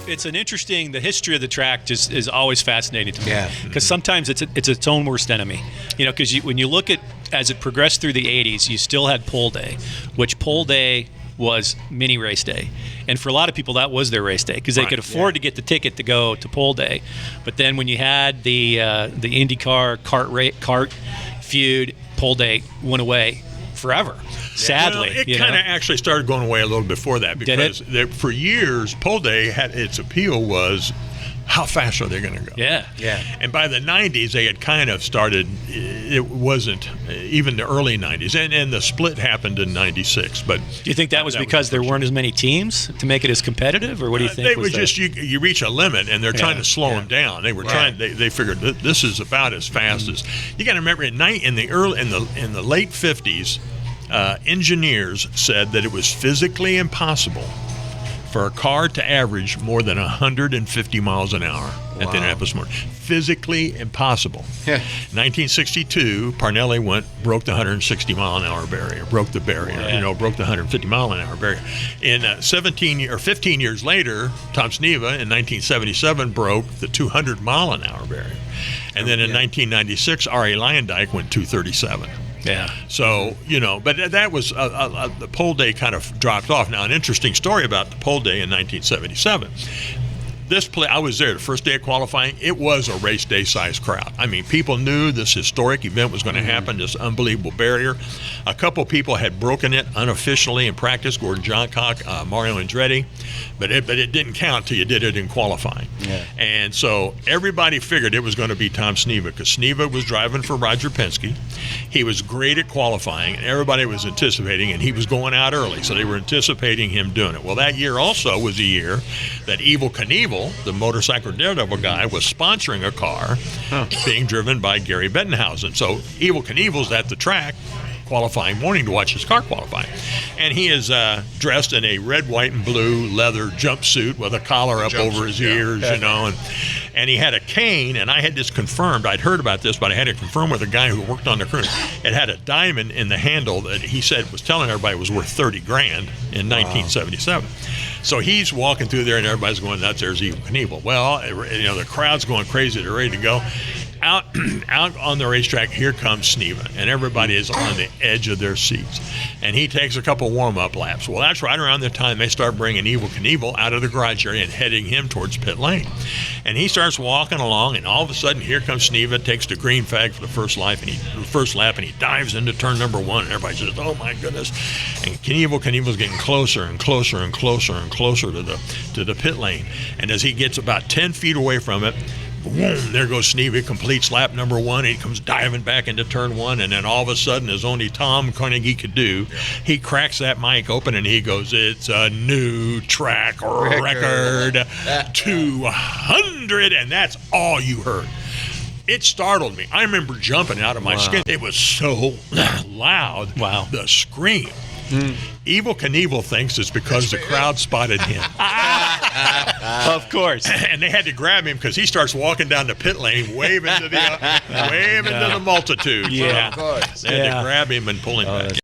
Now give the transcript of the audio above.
it's an interesting. The history of the track just is always fascinating to me. Yeah. Because sometimes it's its own worst enemy. Because when you look at as it progressed through the '80s, you still had pole day, which pole day was mini race day, and for a lot of people that was their race day because they could afford to get the ticket to go to pole day. But then when you had the IndyCar kart feud, pole day went away forever. Sadly, well, it kind of actually started going away a little before that because for years pole day had its appeal was how fast are they going to go? Yeah. And by the 90s, they had kind of started, it wasn't, even the early 90s, and the split happened in 96. But do you think that was because there weren't as many teams to make it as competitive, or what do you think? They were just, you reach a limit, and they're trying to slow them down. They were trying, they figured this is about as fast as, you got to remember, in the late 50s, engineers said that it was physically impossible for a car to average more than 150 miles an hour at the Indianapolis Motor. Physically impossible. 1962, Parnelli broke the 160 mile an hour barrier, broke the barrier, broke the 150 mile an hour barrier. In 15 years later, Tom Sneva in 1977 broke the 200 mile an hour barrier. And then in 1996, R.A. Lyondike went 237. Yeah. So, but that was the pole day kind of dropped off. Now, an interesting story about the pole day in 1977. I was there the first day of qualifying. It was a race day size crowd. I mean, people knew this historic event was going to happen, this unbelievable barrier. A couple people had broken it unofficially in practice, Gordon Johncock, Mario Andretti, but it didn't count till you did it in qualifying. Yeah. And so everybody figured it was going to be Tom Sneva because Sneva was driving for Roger Penske. He was great at qualifying, and everybody was anticipating, and he was going out early, so they were anticipating him doing it. Well, that year also was a year that Evel Knievel, the motorcycle daredevil guy, was sponsoring a car being driven by Gary Bettenhausen. So Evel Knievel's at the track qualifying morning to watch his car qualifying. And he is dressed in a red, white, and blue leather jumpsuit with a collar up over his ears, and he had a cane, and I had this confirmed. I'd heard about this, but I had it confirmed with a guy who worked on the crew. It had a diamond in the handle that he said was telling everybody was worth $30,000 in 1977. So he's walking through there, and everybody's going nuts. There's Evel Knievel. Well, the crowd's going crazy. They're ready to go. Out on the racetrack, here comes Sneva, and everybody is on the edge of their seats. And he takes a couple warm-up laps. Well, that's right around the time they start bringing Evel Knievel out of the garage area and heading him towards pit lane. And he starts walking along, and all of a sudden, here comes Sneva, takes the green flag for the first lap, and he dives into turn number one, and everybody says, "Oh my goodness!" And Knievel's getting closer and closer and closer and closer to the pit lane. And as he gets about 10 feet away from it, boom, there goes Sneva, completes lap number one. He comes diving back into turn one, and then all of a sudden, as only Tom Carnegie could do, he cracks that mic open and he goes, "It's a new track record, 200," and that's all you heard. It startled me. I remember jumping out of my skin. It was so loud. Wow. The scream. Evel Knievel thinks it's because the crowd spotted him. Of course. And they had to grab him because he starts walking down the pit lane, waving to the multitude. Yeah. So they had to grab him and pull him back.